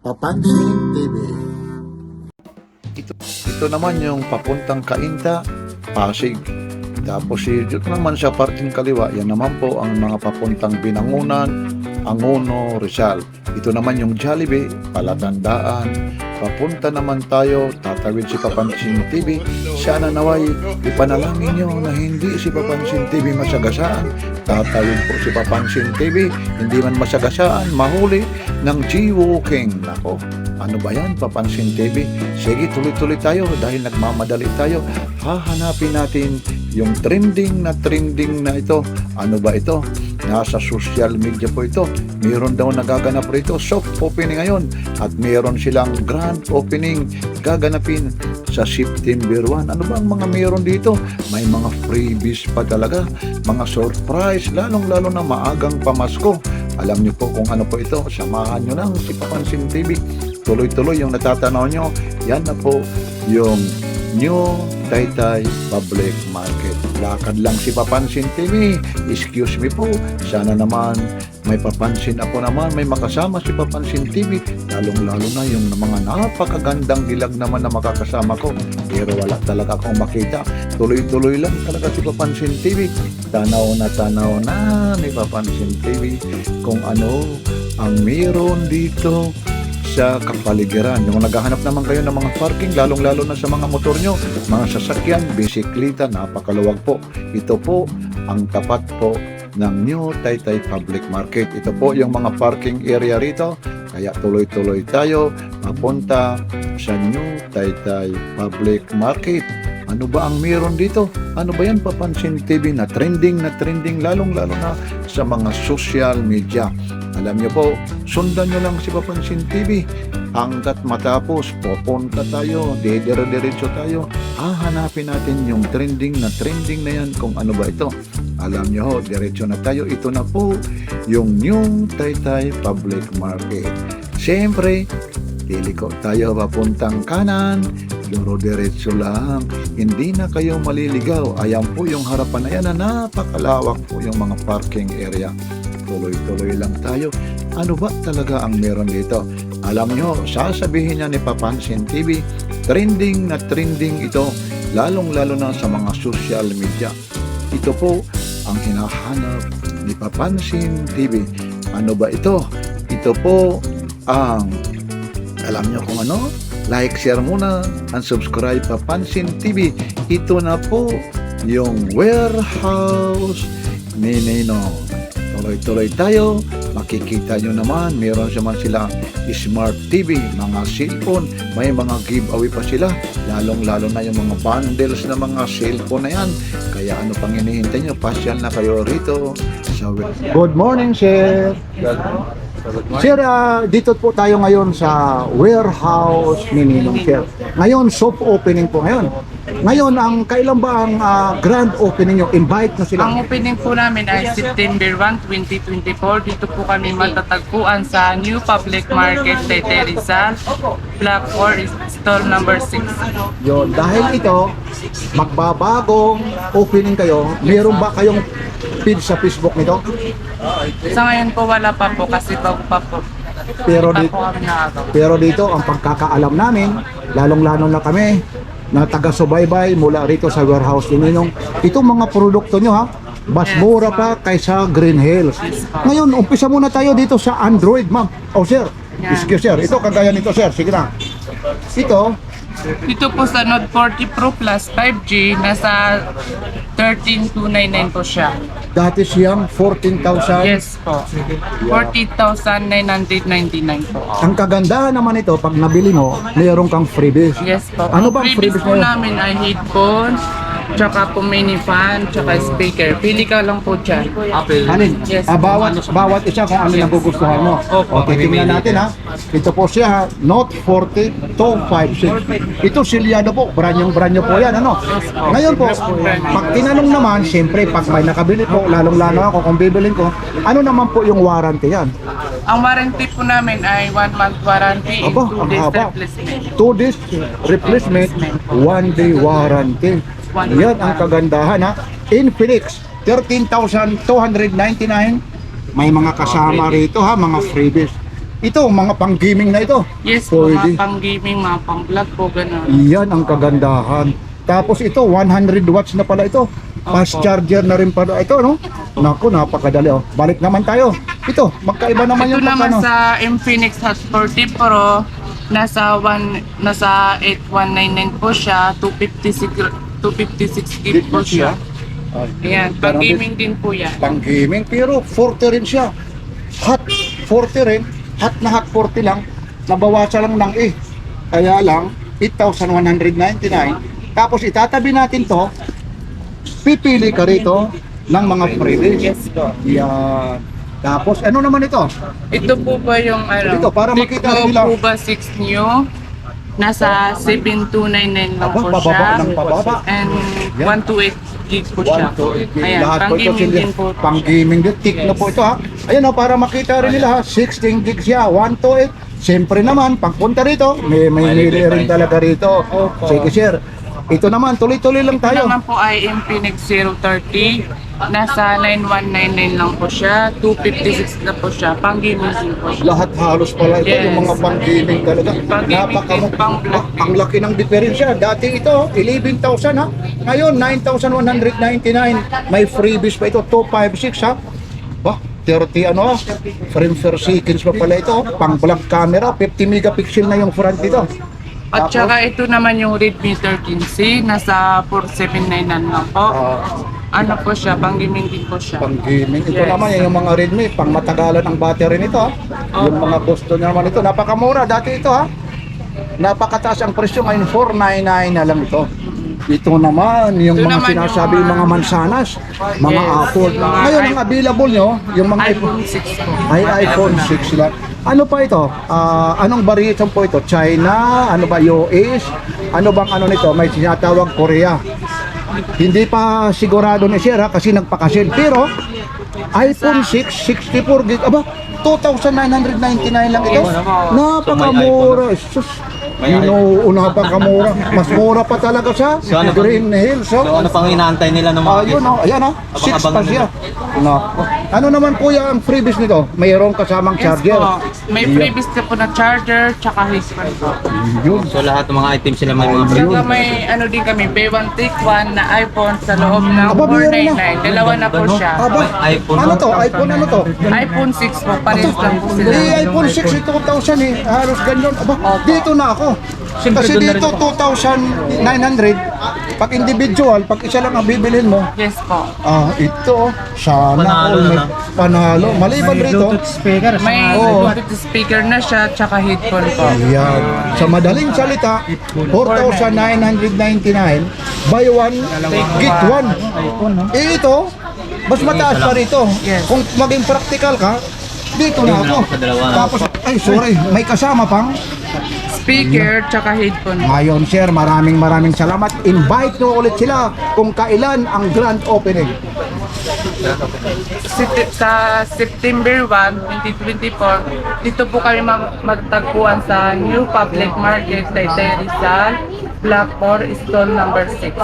Papansin TV. Ito naman yung papuntang Cainta, Pasig. Tapos dito naman sa parting kaliwa, yan naman po ang mga papuntang Binangunan, Angono, Rizal. Ito naman yung Jollibee, Palatandaan. Papunta naman tayo, tatawid si Papansin TV. Sana naway, ipanalangin nyo na hindi si Papansin TV masagasaan. Tatawid po si Papansin TV, hindi man masagasaan, mahuli ng G-Walking. Nako, ano ba yan, Papansin TV? Sige, tuloy-tuloy tayo dahil nagmamadali tayo. Hahanapin natin yung trending na ito. Ano ba ito? Nasa social media po ito. Mayroon daw nagaganap rito, soft opening ngayon. At mayroon silang grand opening gaganapin sa September 1. Ano ba ang mga mayroon dito? May mga freebies pa talaga. Mga surprise, lalong-lalo na maagang pamasko. Alam niyo po kung ano po ito. Samahan niyo lang si Papansin TV. Tuloy-tuloy yung natatanaw nyo. Yan na po yung New Taytay Public Market. Lakad lang si Papansin TV. Excuse me po. Sana naman may papansin ako naman. May makasama si Papansin TV. Lalong-lalo na yung mga napakagandang dilag naman na makakasama ko. Pero wala talaga akong makita. Tuloy-tuloy lang talaga si Papansin TV. Tanaw na ni Papansin TV kung ano ang meron dito sa kapaligiran. Yung naghahanap naman kayo ng mga parking, lalong-lalo na sa mga motor nyo, mga sasakyan, bisikleta, napakaluwag po. Ito po ang tapat po ng New Taytay Public Market. Ito po yung mga parking area rito. Kaya tuloy-tuloy tayo papunta sa New Taytay Public Market. Ano ba ang meron dito? Ano ba yan, Papansin TV na trending, lalong-lalo na sa mga social media. Alam niyo po, sundan niyo lang si Papansin TV. Hanggat matapos, pupunta tayo, diretso tayo. Hahanapin natin yung trending na yan kung ano ba ito. Alam niyo ho, diretso na tayo. Ito na po yung New Taytay Public Market. Siyempre, liliko tayo papuntang kanan. Luro diretso lang. Hindi na kayo maliligaw. Ayan po yung harapan na yan na napakalawak po yung mga parking area. Tuloy-tuloy lang tayo. Ano ba talaga ang meron dito? Alam nyo, sasabihin niya ni Papansin TV, trending ito, lalong-lalo na sa mga social media. Ito po ang hinahanap ni Papansin TV. Ano ba ito? Ito po ang, alam nyo kung ano? Like, share muna, and subscribe Papansin TV. Ito na po yung warehouse ni Ninong. Tuloy-tuloy tayo, makikita nyo naman, meron naman sila smart TV, mga cellphone, may mga giveaway pa sila, lalong-lalo na yung mga bundles na mga cellphone na yan. Kaya ano pang hinihintay nyo, pasyal na kayo rito. Good morning, sir. Sir, dito po tayo ngayon sa warehouse ni Ninong, sir. Ngayon, soft opening po ngayon. Ngayon, kailan ba ang grand opening nyo? Invite na sila. Ang opening po namin ay September 1, 2024. Dito po kami matatagpuan sa New Public Market, Taytay Rizal, Block 4, stall number 6. Yun, dahil ito, magbabagong opening kayo, meron ba kayong feed sa Facebook nito? Sa ngayon po wala pa po kasi bago pa po. Pero Hindi dito, pa po kami nakagawa. pero dito, ang pagkakaalam namin, lalong-lalo na kami, na taga-subaybay mula rito sa warehouse ni Ninong. Itong mga produkto nyo ha, mas mura pa kaysa Green Hills. Ngayon, umpisa muna tayo dito sa Android, ma'am. Oh, sir. Excuse, sir. Ito, kagaya nito, sir. Sige na. Ito, Dito po sa Note 40 Pro Plus 5G, nasa 13,299 po siya. dati siyang 14,000. Yes po. 40,999 po. Ang kagandahan naman ito, pag nabili mo, mayroon kang freebies. Yes po. Ano ba ang freebies freebies po na yun? namin ay headphones, tsaka po mini fan, tsaka speaker. Pili ka lang po dyan. Alin? Yes. Bawat isa kung ano nagugustuhan mo. Opo. Okay, tingnan natin ha. Ito po siya ha, Note 40 256. Ito silyado po, brand new po yan, ano? Ngayon po, pag tinanong naman, siyempre pag may nakabili po, lalong-lalo ako kung bibilin ko, ano naman po yung warranty yan? Ang warranty po namin ay 1 month warranty and Aba, 2 ang days haba. replacement. 2 days replacement, 1 day warranty. Yan ang kagandahan ha. Infinix, 13,299. May mga kasama rito ha, mga freebies. Ito, mga pang-gaming na ito. Yes po, Pwede. mga pang-gaming, mga pang-vlog po, gano'n. Yan ang kagandahan. Tapos ito, 100 watts na pala ito. Fast Opo. charger na rin pala ito, no? Naku, napakadali. Oh. Balik naman tayo. Ito, magkaiba naman Ito yung naman pagkano. sa Infinix Hot 40 Pro, nasa 8199 po siya, 256 gig po siya. Ayan, pang-gaming din po yan. Pang-gaming, pero 40 rin siya. Hot 40 rin. Hot na hot 40 lang. Nabawasan lang ng Kaya lang, 8,199. Tapos itatabi natin to. Pipili ka rito ng mga freebies. Yes po. Yan. Tapos, ano naman ito? Ito po ba yung ano? Ito, para makita Tecno nila. Cuba 6 New. Nasa 7299 lang po Aba, siya. bababa ng bababa. And Yan. 128 gig po siya. 128. Ayan, Lahat po ito, pang-gaming din po. pang-gaming din. Tikno po ito ha. Ayan o, para makita rin nila ha. 16 gigs siya, 128. Siyempre naman, pagpunta rito, may hili rin talaga rito. Opo. Sige sir. Ito naman, tuloy-tuloy lang Ito tayo. naman po ay Infinix 030. Nasa 9199 lang po siya. 256 na po siya. Pang-gaming din po siya. Lahat halos pala ito, Yes. yung mga pang-gaming talaga. Pang-gaming din, pang-vlog din. Ang laki ng diferensya. Dati ito, 11,000 ha. Ngayon, 9,199. May freebies pa ito, 256 ha. Bah, 30 ano, frame per seconds pa pala ito. Pang-vlog camera, 50 megapixel na yung front nito. At saka ito naman yung Redmi 13C. Nasa 4799 lang po. Ano po siya, pang-gaming din po siya. Pang-gaming. Ito Yes. naman yung mga Redmi, pang matagalan ang battery nito ha. Yung mga gusto niya naman ito, napakamura dati ito ha. Napakataas ang presyo ngayon, 499 na lang ito. Ito naman, yung Ito mga naman sinasabi yung yung mga mansanas, mga Yes, apple. yung mga Ngayon, ang available nyo, yung mga iPhone 6 po. ay iPhone 6 lang. Ano pa ito? Anong variation po ito? China? Ano ba? US? Ano bang ano nito? May sinatawag Korea. Hindi pa sigurado ni Sir ha, kasi nagpakasil. Pero iPhone 6, 64 gig. Aba, 2,999 lang ito. Napakamura. Sus, napakamura. Mas mura pa talaga sa So, ano Green Hills. So ano pang inaantay nila ng mga Ayun o, ayan o, 6 pa Abang-abangan siya. No. Ano naman kuya ang freebies nito? Mayroong kasamang Yes charger. po. May freebies na po na charger, tsaka headphone po. Yun. So lahat ng mga items sila may mga Tsaka may ano din kami, Pay One Take One na iPhone sa loob ng Aba, meron na. 499. Dalawa na po siya. Aba, iPhone. ano to? iPhone ano to? iPhone 6 po, pares lang po sila. iPhone 6 2,000 eh. Halos ganyan. Aba, dito na ako. Kasi doon na rin dito 2,900. Pag individual, pag isa lang ang bibilhin mo, Yes po. ito, sana Panalo all may na. panalo. Maliban rito, May Oo. Bluetooth speaker na siya, tsaka headphone po. yan. Sa madaling salita, 4,999, buy one, get one. Ito, mas mataas pa rito. Yes. Kung maging practical ka, dito na ako. Sa dalawa. Tapos, ay sorry, may kasama pang. Speaker, tsaka headphone. Ngayon sir, maraming salamat. Invite nyo ulit sila kung kailan ang grand opening. Sa September 1, 2024, dito po kami magtagpuan sa New Public Market, Taytay Rizal, Block 4, stall number 6.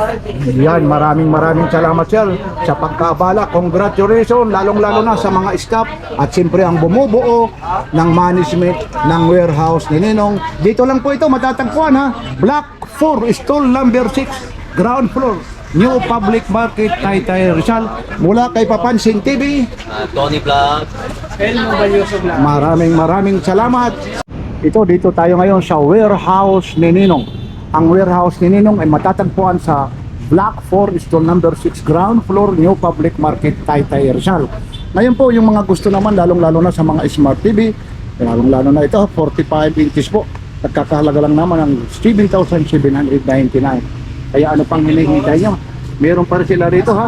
Yan, maraming salamat sir sa pagkaabala. Congratulations, lalong-lalo na sa mga staff at siyempre ang bumubuo ng management ng warehouse ni Ninong. Dito lang po ito matatagpuan ha. Block 4, stall number 6, ground floor. New Public Market, Taytay Rizal. Mula kay Papansin TV, Tony Vlog. maraming salamat. Dito tayo ngayon sa warehouse ni Ninong. Ang warehouse ni Ninong ay matatagpuan sa Block 4, stall number 6, ground floor, New Public Market, Taytay Rizal. Ngayon po, yung mga gusto naman, lalong-lalo na sa mga smart TV, lalong-lalo na ito, 45 inches po. Nagkakahalaga lang naman ng 7,799. Kaya ano pang hinihintay nyo? Meron pa rin sila rito ha.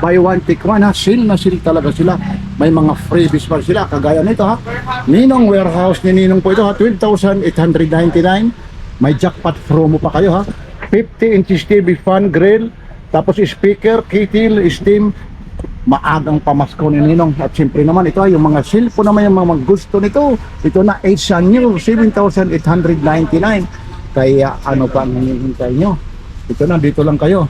Buy one, take one ha. Seal na seal talaga sila. May mga freebies pa rin sila. Kagaya nito ha. Ninong warehouse ni Ninong po ito ha. 12,899. May jackpot promo pa kayo ha. 50 inches TV fan grill. Tapos speaker, kettle, steam. Maagang pamasko ni Ninong. At siyempre naman ito yung mga cellphone naman yung mga gusto nito. Ito na 8 new 7,899. Kaya ano pa ang hinihintay nyo? Ito na, dito lang kayo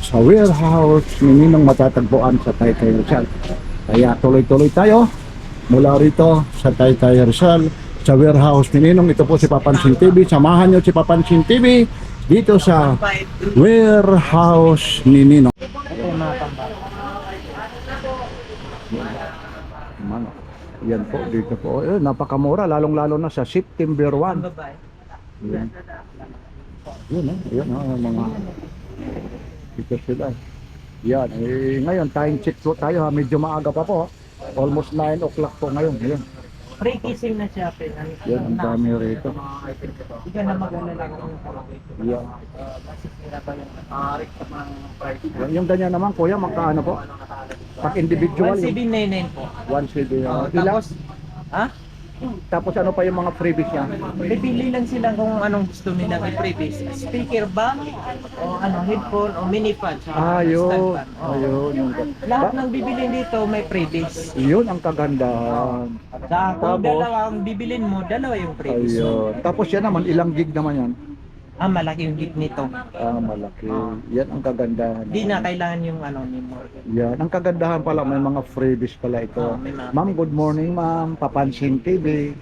sa warehouse ni Ninong matatagpuan sa Taytay Rizal. Kaya tuloy-tuloy tayo. mula rito sa Taytay Rizal, sa warehouse ni Ninong. Ito po si Papansin TV. Samahan nyo si Papansin TV dito sa warehouse ni Ninong. Mano. Yan po, dito po. Napakamura, lalong-lalo na sa September 1. Yan. Yan, mga dito sila. Yan, ngayon time check po tayo ha, medyo maaga pa po. Almost 9 o'clock po ngayon. Yan. Pre-kissing na siya, Yan, ang dami rito. Hindi ka na mag-alala kung Yan. masisira ba yung Yung ganyan naman, kuya, magkaano po? Pag individual, yung 1799 po. 1CD. Ilang? Tapos, ha? Tapos ano pa yung mga freebies niya? Pipili lang sila kung anong gusto nilang i-preface. Speaker ba? O ano, headphone o mini fan. Ayun. Ayun. Yung, Lahat ng bibili dito may preface. yun ang kagandahan. Sa kung Tapos? dalawa ang bibilin mo, dalawa yung preface. Ayun. Tapos yan naman, ilang gig naman yan? Malaki yung gig nito. Malaki. Yan ang kagandahan. Di na kailangan yung ano ni mo. Yan. Ang kagandahan pala, may mga freebies pala ito. May mga- Ma'am, good morning ma'am. Papansin TV.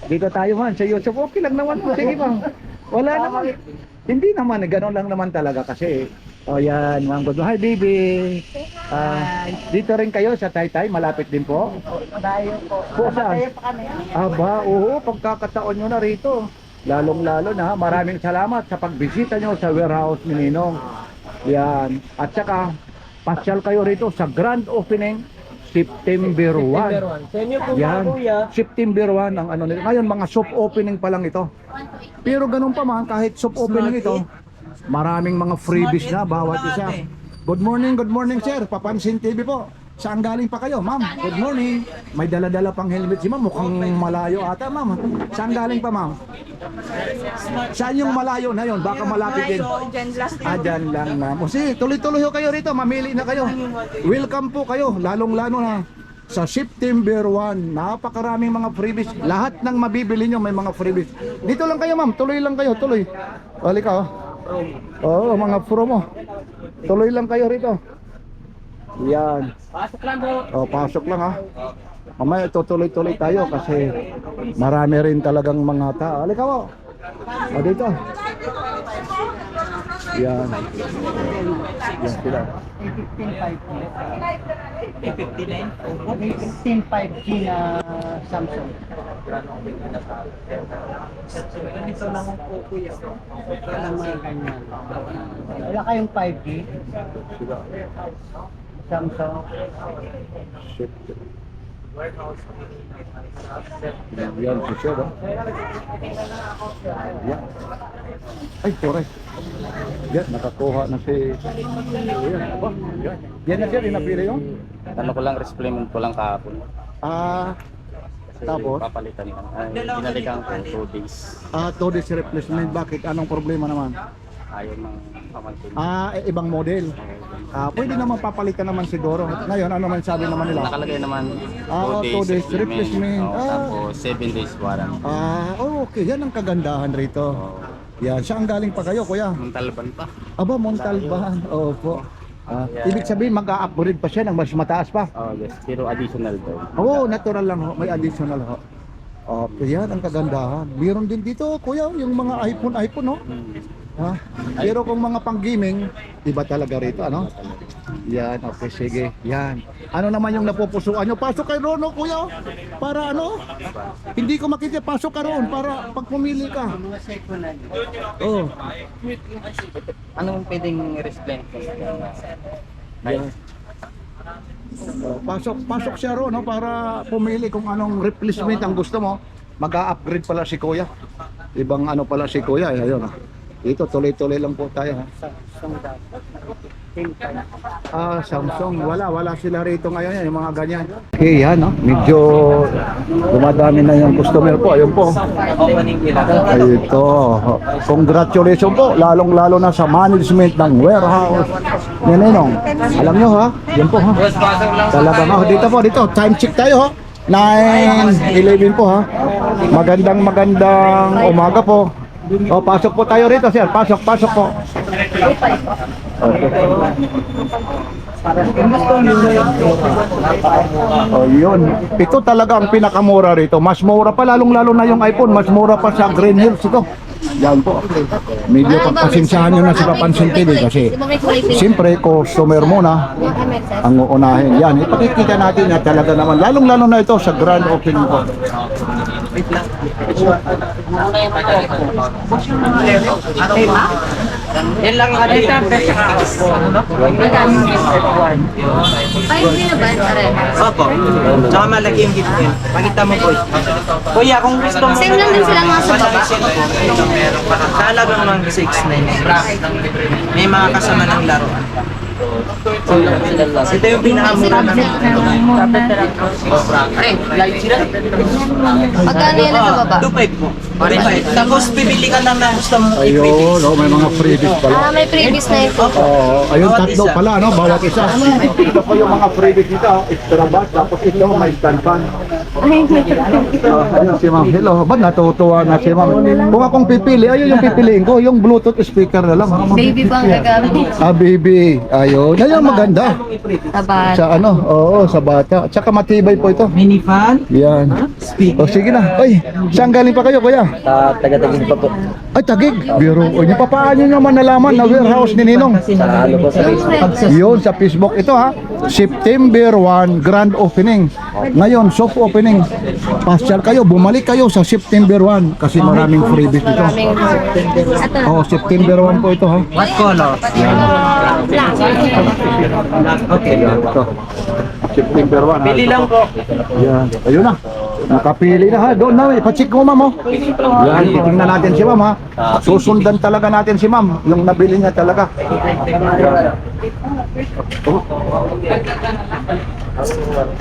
Dito tayo man sa YouTube. Okay lang naman po. Sige ma'am. Wala naman. Hindi naman. Ganon lang naman talaga kasi. O yan ma'am. Good morning. Hi baby. Dito rin kayo sa Taytay. Malapit din po. Dayo po. Po saan? Aba, oo. Pagkakataon nyo na rito. Lalong-lalo na, maraming salamat sa pagbisita nyo sa warehouse ni Ninong. Yan. At saka, pasyal kayo rito sa grand opening September 1. Sa inyo po Yan. mga kuya. September 1 ang ano nito. Ngayon, mga soft opening pa lang ito. Pero ganun pa man, kahit soft opening ito, maraming mga freebies na bawat isa. Good morning sir. Papansin TV po. Saan galing pa kayo, ma'am? Good morning. May dala-dala pang helmet si ma'am. Mukhang malayo ata, ma'am. Saan galing pa, ma'am? Saan yung malayo na yon? Baka malapit din. Dyan lang, ma'am. O sige, tuloy-tuloy ho kayo rito. Mamili na kayo. Welcome po kayo. Lalong-lalo na sa September 1. Napakaraming mga freebies. Lahat ng mabibili nyo may mga freebies. Dito lang kayo, ma'am. Tuloy lang kayo. Tuloy. Halika, oh. Oo, mga promo. Tuloy lang kayo rito. Yan. Pasok lang po. Pasok lang ha. Mamaya tutuloy-tuloy tayo kasi marami rin talagang mga tao. Halika po. Dito. Yan. Yan sila. 15.5G na Samsung. Ito lang po kuya. Wala mga ganyan. Wala kayong 5G? Sila. Samsung. Shit. Yan si Sir. Yan. Ay, correct. Yan, nakakuha na si... Yan, aba. Yan. Yan na Sir, inapili yun? Ano ko lang, resupplement ko lang kahapon. Kasi Tapos? papalitan lang. Binalikan ko 2 days. 2 days replacement. Bakit? Anong problema naman? Ayaw ng pamangkin. Ibang model. Pwede naman papalitan naman siguro. Ngayon, ano man sabi naman nila? Nakalagay naman 2 days replacement. Tapos 7 days warranty. Okay. Yan ang kagandahan rito. Yan. Saan galing pa kayo, kuya? Muntalban pa. Aba, Montalban. Opo. Ibig sabihin, mag-a-upgrade pa siya ng mas mataas pa. Yes. Pero additional daw. Oo, natural lang ho. May additional ho. Okay, yan ang kagandahan. Meron din dito, kuya, yung mga iPhone, no? Pero kung mga pang-gaming, iba talaga rito, ano? Yan, okay, sige. Yan. Ano naman yung napupusuan nyo? Pasok kayo roon, no, kuya? Para ano? Hindi ko makita, pasok ka roon para pag pumili ka. Oh. Anong pwedeng resupplement ko? Yan. Pasok siya roon, no, para pumili kung anong replacement ang gusto mo. Mag-a-upgrade pala si kuya. Ibang ano pala si kuya, ayun. Dito tuloy-tuloy lang po tayo ha. Samsung. Wala sila rito ngayon yan, yung mga ganyan. Okay, yan no. Medyo dumadami na yung customer po. Ayun po. Opening nila. Ito. Congratulations po. Lalong-lalo na sa management ng warehouse ni Ninong. Alam nyo ha. Yan po ha. Talagang dito po. Dito. Time check tayo ha. 9:11 po ha. Magandang umaga po. Pasok po tayo rito, sir. Pasok po. Okay. Oh, yun. Ito talaga ang pinakamura rito. Mas mura pa, lalong-lalo na yung iPhone. Mas mura pa sa Green Hills ito. Yan po. Medyo pagpasensyahan nyo na si Papansin TV kasi siyempre, customer muna ang uunahin. Yan, ipakikita natin na talaga naman. Lalong-lalo na ito sa grand opening po. Yan lang yung Ay, hindi na ba? Pareho. Opo. Tsaka malaki yung gift niya. Pakita mo, boy. Kuya, kung gusto mo... Same lang din sila mga sa baba. Talagang mga 6.9. May mga kasama ng laruan. Ito yung pinakamura na. Magkano yan sa baba? 2.5 po. 2.5. Tapos bibili ka lang na gusto mo Ayun, i-freebies. oh, may mga freebies pala. Ah, may previous na ito. Oo, ayun, Bawat tatlo isa. pala, no? Bawat isa. Ito po yung mga freebies nito, extra bat, tapos ito may stand fan. Ayun si ma'am, hello. Ba't natutuwa na si ma'am? Kung akong pipili, ayun yung pipiliin ko, yung Bluetooth speaker na lang. Baby bang gagamit? Ah, baby. Ayun. Ayun, maganda. Tabat. Sa ano, oo, sa bata. Tsaka matibay po ito. Mini fan. Yan. O sige na. Ay, saan galing pa kayo, kuya? Taga-tagin pa po. Ay, Tagig. Biro. O, niyo pa paano naman nalaman na warehouse ni Ninong? Sa ano po sa Yun, sa Facebook. Ito ha, September 1, grand opening. Ngayon, soft opening. Pasyal kayo, bumalik kayo sa September 1 kasi maraming freebies dito. Oh, September 1 po ito ha. What color? Okay. Ito. September 1 ha. Pili lang po. Yan. Ayun na. Nakapili na ha. Doon na, ipacheck mo ma'am oh. Yan, titingnan natin si ma'am ha. Susundan talaga natin si ma'am. Yung nabili niya talaga. Oh.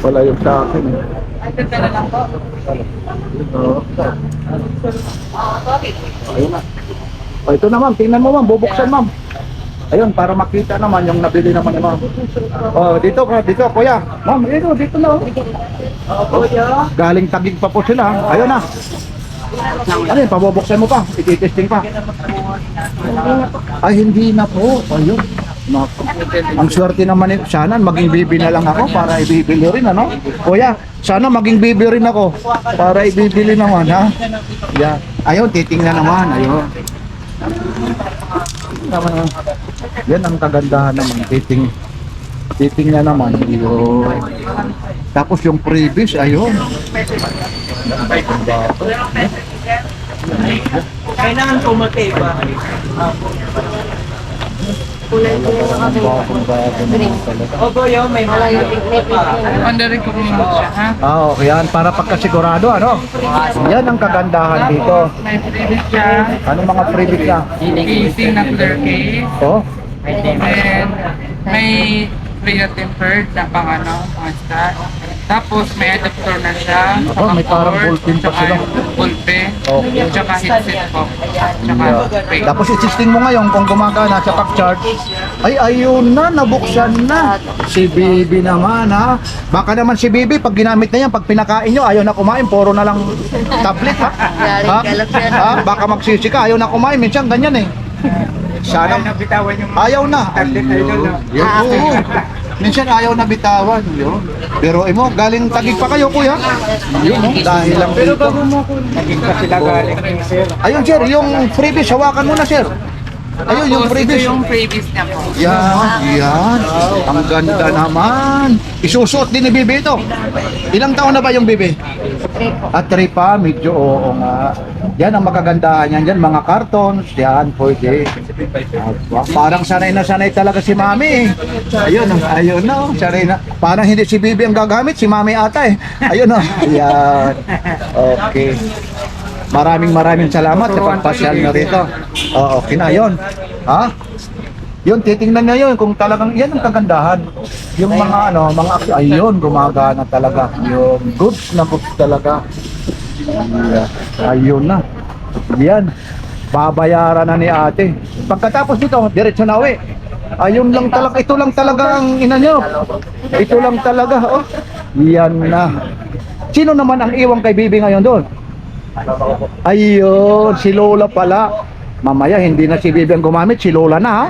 Wala yung sa akin eh. Ayun na. Oh, ito na ma'am, tingnan mo ma'am, bubuksan ma'am. Ayun, para makita naman yung nabili naman ni ma'am. Oh, dito kuya. Ma'am, dito na oh. Galing Tagig pa po sila. Ayun na. Ano yun, pabubuksan mo pa, ititesting pa. Ay, hindi na po. Ayun. Naku. Ang swerte naman sana maging bibi na lang ako para ibibili rin ano. Kuya, sana maging bibi rin ako para ibibili naman ha. Yeah. Ayun, titingnan naman. Ayun. Yan ang kagandahan naman. Titingnan naman. Ayun. Tapos yung previous, ayun. Kailangan pumati ba? Opo, yun, may mga Under recommend siya, ha? Ah, okay yan. Para pagkasigurado, ano? Yan ang kagandahan dito. May freebies siya. Anong mga freebies na? Casing na clear case. Oh? And may free na tempered na pang ano, pang stat. Tapos may adapter na siya. Aba, may parang ballpen pa sila. Ballpen. Okay. Tsaka headset po. Tsaka spray. Tapos i-testing mo ngayon kung gumagana sa pack-charge. Ay, ayun na, nabuksan na. Si Bibi naman, ha? Baka naman si Bibi, pag ginamit na yan, pag pinakain nyo, ayaw na kumain, puro na lang tablet, ha? Ha? Ha? Baka magsisi ka, ayaw na kumain, minsan ganyan eh. Sana, ayaw na. Yun, oo. Minsan ayaw na bitawan. Yun. Pero mo, galing Tagig pa kayo, kuya. Yun, no? Dahil lang dito. Naging pa sila galing kay sir. Ayun, sir, yung freebies, hawakan mo na, sir. Ayun, yung Tapos, freebies. ito yung freebies niya po. Yan. Ang ganda naman. Isusuot din ni Bibi ito. Ilang taon na ba yung Bibi? 3 pa, medyo oo nga. Yan ang makagandahan yan dyan, mga cartons. Yan, pwede. Parang sanay na sanay talaga si Mami eh. Ayun na, oh, sanay na. Parang hindi si Bibi ang gagamit, si Mami ata eh. Ayun o. Yan. Okay. Maraming salamat sa pagpasyal na rito. Oo, okay na yun. Ha? Yun, titingnan niya yun kung talagang yan ang kagandahan. Yung mga ayun, gumagana talaga. Yung goods na goods talaga. Ayun na. Yan. Babayaran na ni ate. Pagkatapos dito, diretso na uwi. Ayun lang talaga, ito lang talaga ang ina nyo. Ito lang talaga, oh. Yan na. Sino naman ang iwang kay Bibi ngayon doon? Ayun, si Lola pala. Mamaya hindi na si Bibi ang gumamit, si Lola na ha.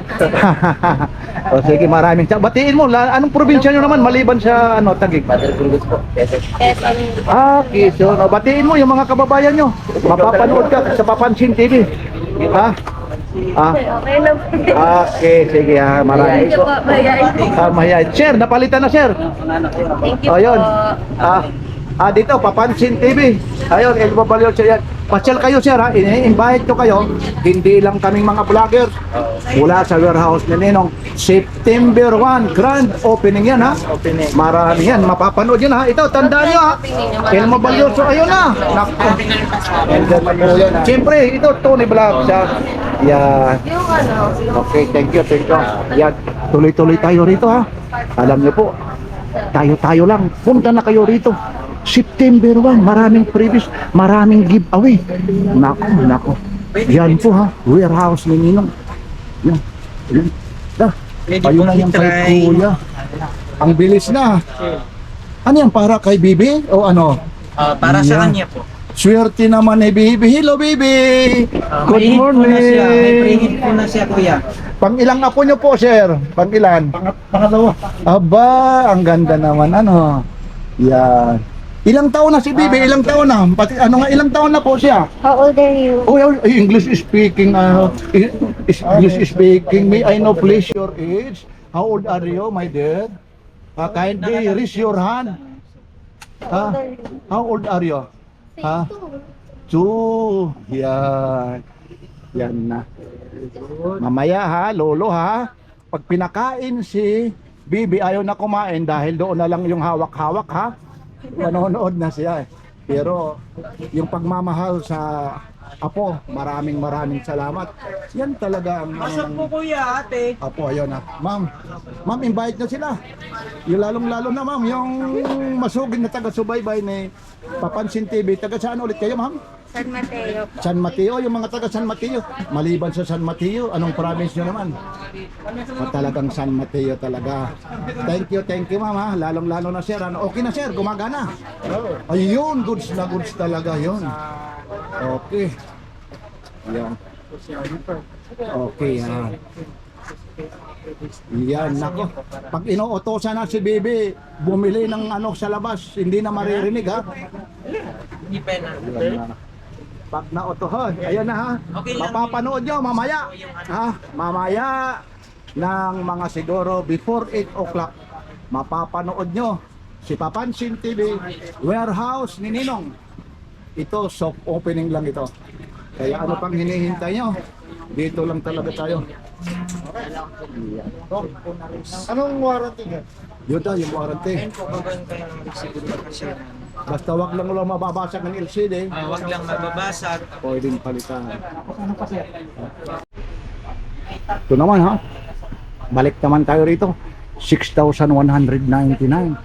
O sige, maraming batiin mo, anong probinsya nyo naman maliban sa ano, Taguig? Mother Burgos po. Yes, sir. Quezon. O, batiin mo yung mga kababayan nyo. Mapapanood ka sa Papansin TV. Ha? Okay lang po. Okay, sige ha, maraming. Thank you po. Bye. Mahihayin. Sir, napalitan na sir. Thank you Ayun. po. Dito, Papansin TV. Ayun, Elmo Balyon siya yan. Pasyal kayo sir ha, ini-invite ko kayo. Hindi lang kaming mga vlogger. Mula sa warehouse ni Ninong. September 1, grand opening yan ha. Marami yan, mapapanood yan ha. Ito, tandaan nyo ha. Elmo Balyon, so ayun na. Naku. Siyempre, ito, Tony Vlog siya. Yan. Yung ano, Okay, thank you. Yan, tuloy-tuloy tayo rito ha. Alam niyo po, tayo lang. Punta na kayo rito. September 1, maraming previous, maraming giveaway. Nako. Yan po ha, warehouse ni Ninong. Yan. Ayun na yung kay Kuya. Ang bilis na. Ano yan, para kay Bibi? O ano? Para Yan. sa kanya po. Swerte naman ni Bibi. Hello, Bibi! Good May hit po na siya. May morning! pre-hit po na siya, kuya. Pang-ilang apo nyo po, sir? Pang-ilan? Pangalawa. Aba, ang ganda naman, ano. Yan. Ilang taon na si Bibi? Ilang taon na? Pati, ano nga, ilang taon na po siya? how old are you? Oh, English speaking, English speaking. May I know please your age? How old are you, my dear? Kindly raise your hand. How old are you? Ha? 2. Yan. Yan na. Mamaya ha, lolo ha. Pag pinakain si Bibi ayaw na kumain dahil doon na lang yung hawak-hawak ha. Manonood na siya eh. Pero yung pagmamahal sa apo, maraming salamat. Yan talaga ang Po, kuya, ate. apo, ayun na. Ma'am, invite nyo sila. Yung lalong-lalo na ma'am, yung masugid na taga-subaybay ni Papansin TV. Taga saan ulit kayo ma'am? San Mateo. San Mateo, yung mga taga San Mateo. Maliban sa San Mateo, anong province nyo naman? Talagang San Mateo talaga. Thank you ma'am ha. Lalong-lalo na sir. Ano? Okay na sir, gumagana. Ayun, goods na goods talaga yun. Okay. Yan. Okay yan. Yan, nako. Pag inuutosan na si Bibi, bumili ng ano sa labas, hindi na maririnig ha. Hindi pa na. Pag nautohon, ayan na ha. Okay lang. Mapapanood nyo mamaya. Ha? Mamaya ng mga siguro before 8 o'clock. Mapapanood nyo si Papansin TV, warehouse ni Ninong. Ito, soft opening lang ito. Kaya ano pang hinihintay nyo? Dito lang talaga tayo. Anong warranty nga? Yun daw, yung warranty. Babagan kayo ng resibo kasi Basta wag lang mababasag ng LCD. wag lang mababasag. Pwedeng palitan. Ito naman ha. Balik naman tayo rito. 6,199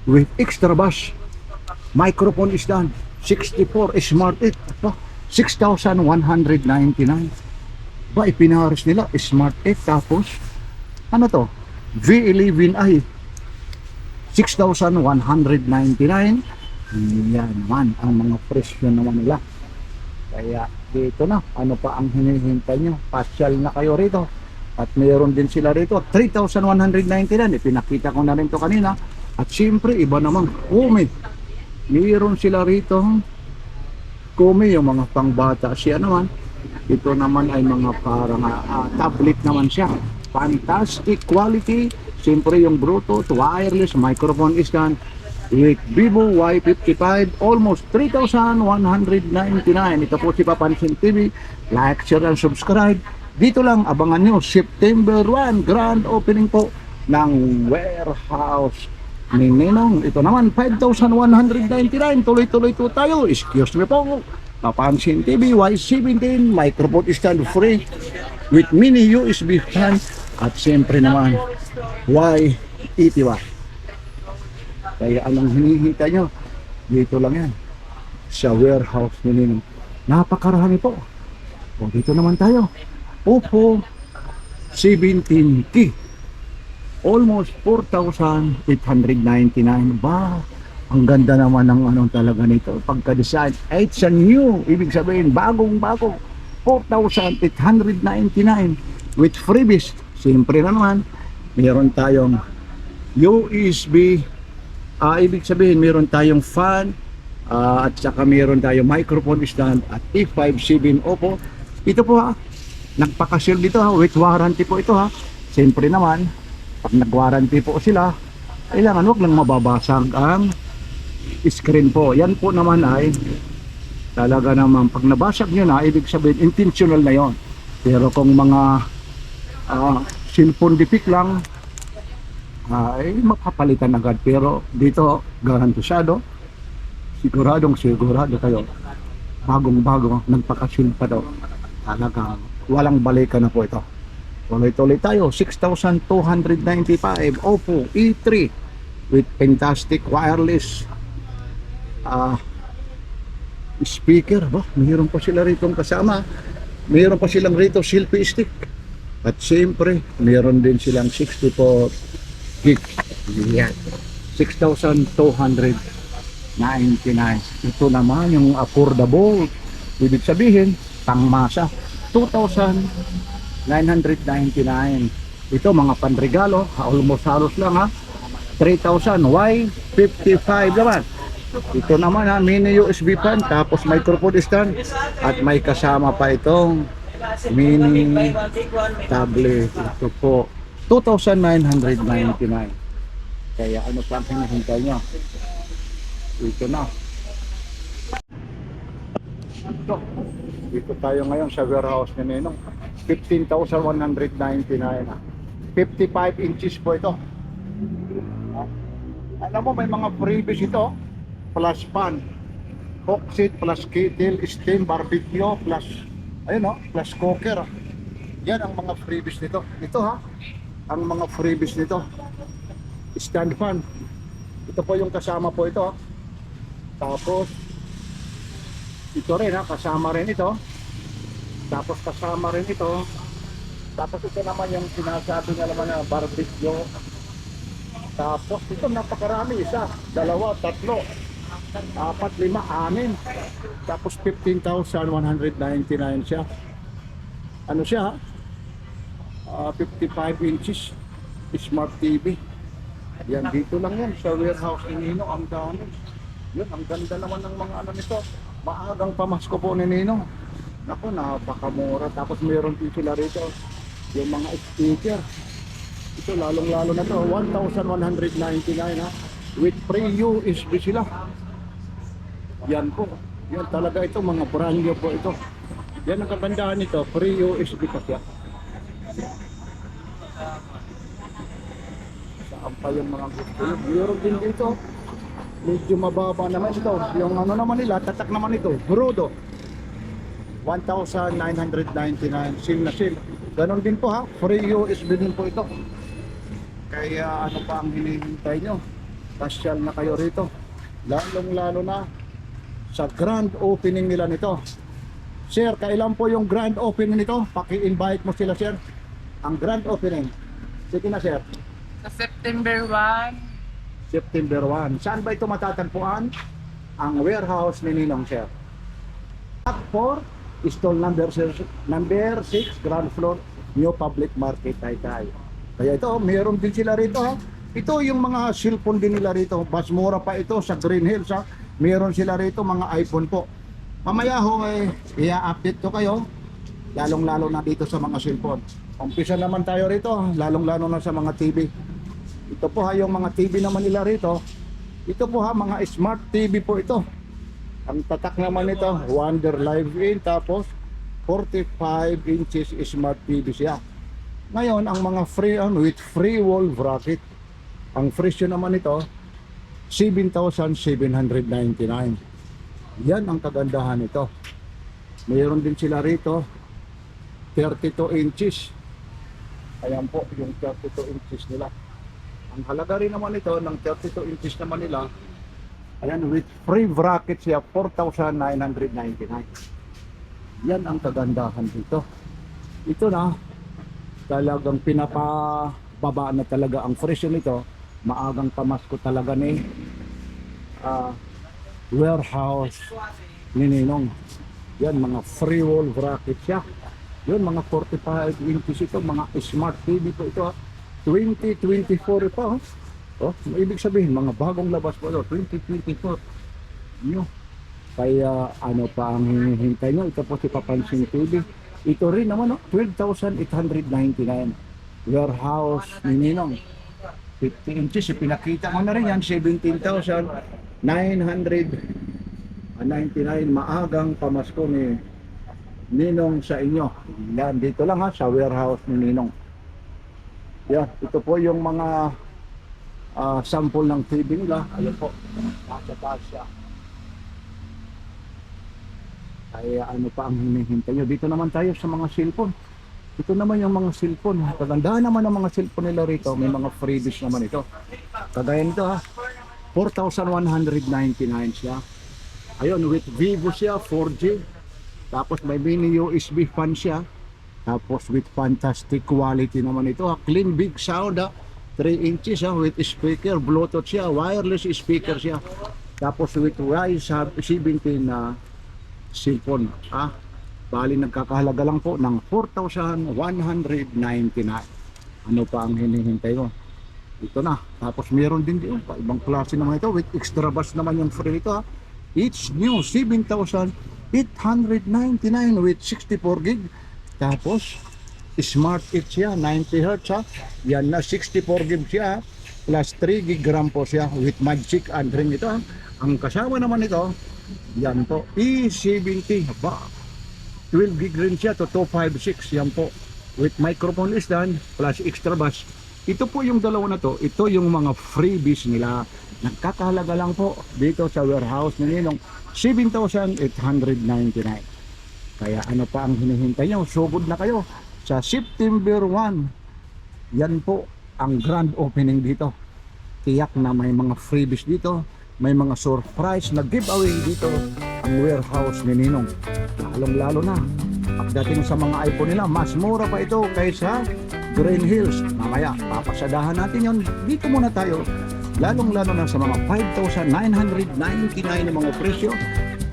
with extra bass. Microphone is done. 64 Smart 8. 6,199. Ba, ipinaharis nila Smart 8 tapos ano to? V11i 6,199. Yan naman ang mga presyo naman nila. Kaya dito na, ano pa ang hinihintay nyo? Pasyal na kayo rito. At mayroon din sila rito 3,199. Ipinakita ko na rin to kanina. At siyempre iba naman Kumi. Mayroon sila rito Kumi, yung mga pangbata siya naman. Ito naman ay mga parang tablet naman siya. Fantastic quality. Siyempre yung Bluetooth, wireless, microphone is done with Vivo Y55, almost 3,199. Ito po si Papansin TV. Like, share, and subscribe. Dito lang, abangan nyo, September 1, grand opening po ng warehouse ni Ninong. Ito naman, 5,199. Tuloy-tuloy po tayo. Excuse me po. Papansin TV, Y17, microphone stand free with mini USB fan. At siyempre naman, Y81. Kaya anong hinihintay nyo? Dito lang yan. Sa warehouse ni Ninong. Napakarami po. O dito naman tayo. Oppo 17T. Almost 4,899. Ba, ang ganda naman ng anong talaga nito. Pagka-design, it's a new. Ibig sabihin, bagong-bago. 4,899 with freebies. Siyempre na naman, meron tayong USB, ibig sabihin meron tayong fan, at saka meron tayong microphone stand at E57 Oppo. Ito po nagpakasale dito with warranty po ito Siyempre naman, pag nag-warranty po sila, kailangan wag lang mababasag ang screen po. Yan po naman ay talaga naman pag nabasag nyo na, ibig sabihin intentional na yon. Pero kung mga cellphone defect lang, ay mapapalitan agad. Pero dito garantisado, sigurado kayo, bagong nagpakasil pa daw, talagang walang balikan na po ito. Tuloy-tuloy tayo. 6,295 Oppo E3 with fantastic wireless speaker. Mayroon pa sila rito kasama, mayroon pa silang rito selfie stick, at siyempre mayroon din silang 64 gig. Yan, 6,299. Ito naman yung affordable, ibig sabihin pangmasa, 2,999. Ito mga panregalo, almost halos lang 3,000. Why? 55 naman. Ito naman mini USB fan, tapos microphone stand, at may kasama pa itong mini tablet. Ito po 2,999. Kaya ano pa ang hinihintay nyo? Ito na. Dito tayo ngayon sa warehouse ni Ninong. 15,199 55 inches po ito. Alam mo, may mga freebies ito, plus pan, cook seat, plus kettle, steam, barbecue, plus plus cooker. Yan ang mga freebies nito. Ito ang mga freebies nito. Stand fan. Ito po yung kasama po ito. Tapos ito rin kasama rin ito. Tapos kasama rin ito. Tapos ito naman yung sinasabi nila naman na barbecue. Tapos ito napakarami, 1, 2, 3, 4, 5, 6. Tapos 15,199 siya. Ano siya? 55 inches Smart TV. Yan, dito lang yan sa warehouse ni Nino. Ang dami. Yun, ang ganda naman ng mga ano nito. Maagang pamasko po ni Nino. Naku, napakamura. Tapos meron din sila rito yung mga speaker. Ito lalong-lalo na to, 1,199 with free USB sila. Yan po. Yan talaga ito, mga brand new po ito. Yan ang kagandahan nito, free USB pa siya. Saan pa yung mga gusto? Meron din dito. Medyo mababa naman ito. Yung ano naman nila, tatak naman ito, Brodo. 1,999 SIM na SIM. Ganon din po free USB din po ito. Kaya ano pa ang hinihintay nyo? Pasyal na kayo rito. Lalong-lalo na sa grand opening nila nito. Sir, kailan po yung grand opening nito? Paki-invite mo sila, sir. Ang grand opening. Sige na, sir. Sa September 1, September 1. Saan ba ito matatagpuan? Ang warehouse ni Ninong, sir. At 4, stall number 6, ground floor, New Public Market, Taytay. Kaya ito, meron din sila rito. Ito yung mga cellphone din nila rito. Mas mura pa ito sa Green Hills. Meron sila rito mga iPhone po. Mamaya i-update ko kayo. Lalong-lalo na dito sa mga cellphone. Umpisa naman tayo rito. Lalong-lalo na sa mga TV. Ito po yung mga TV naman nila rito. Ito po mga smart TV po ito. Ang tatak naman nito, Wonder Live In. Tapos 45 inches smart TV siya. Ngayon, ang mga free with free wall bracket, ang presyo naman nito 7,799. Yan ang kagandahan nito. Mayroon din sila rito 32 inches. Ayan po yung 32 inches nila. Ang halaga rin naman ito ng 32 inches naman nila, ayan, with free bracket siya, 4,999. Yan ang kagandahan dito. Ito na talagang pinapababa na talaga ang presyo nito. Maagang pamasko talaga ni warehouse ni Ninong. Yan, mga free wall bracket siya. Yun, mga 45 inches ito, mga smart TV po ito ha. 2024 pa. Oh, ibig sabihin, mga bagong labas po ito, 2024. Yun. Kaya ano pa ang hinihintay nyo? Ito po si Papansin TV. Ito rin naman, 12,899. Warehouse ni Ninong. 50 inches, pinakita mo na rin yan, 17,999. Maagang pamasko ni Ninong sa inyo. Yan, dito lang ha, sa warehouse ni Ninong. Yan, ito po yung mga sample ng TV nila. Ayun po, nasa siya. Kaya ano pa ang hinihintay nyo? Dito naman tayo sa mga cellphone. Ito naman yung mga cellphone. Kagandahan naman ang mga cellphone nila rito. May mga freebies naman ito. Kagaya nito ha, 4,199 siya. Ayun, with Vivo siya, 4G. Tapos may mini USB fan siya. Tapos with fantastic quality naman ito ha. Clean big sound ha. 3 inches ha, with speaker, Bluetooth siya, wireless speaker siya. Tapos with Rise 17 na cellphone ha. Bali nagkakahalaga lang po ng 4,199. Ano pa ang hinihintay ko? Ito na. Tapos meron din dito pa ibang klase naman ito with extra bass naman yung free ito ha. Each new 7,899 with 64 gig. Tapos Smart It siya, 90 Hz ha. Yan na 64 gig siya plus 3 gig RAM po siya with Magic and Ring ito ha. Ang kasama naman ito, yan po, E70 ba? 12 gig rin siya to 256, yan po with microphone stand plus extra bass. Ito po yung dalawa na to, ito yung mga freebies nila. Nagkakahalaga lang po dito sa warehouse ni Ninong 7,899. Kaya ano pa ang hinihintay nyo? Sugod na kayo sa September 1. Yan po ang grand opening dito. Tiyak na may mga freebies dito, may mga surprise na giveaway dito ang warehouse ni Ninong. Lalong-lalo na pagdating sa mga iPhone nila, mas mura pa ito kaysa Green Hills. Mamaya papasadahan natin yon. Dito muna tayo, lalong-lalo na sa mga 5,999 na mga presyo.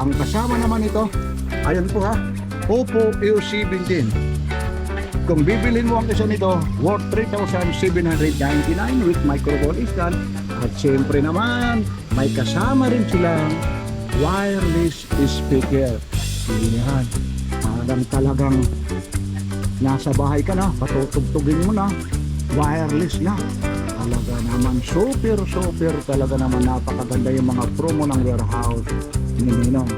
Ang kasama naman ito, ayan po ha, Oppo A17. Kung bibilin mo ang isa nito, worth 3,799 with microphone stand. At siyempre naman, may kasama rin silang wireless speaker. Yan. Talagang nasa bahay ka na, patutugtugin mo na, wireless na. Talaga naman, super talaga naman, napakaganda yung mga promo ng warehouse ni Ninong.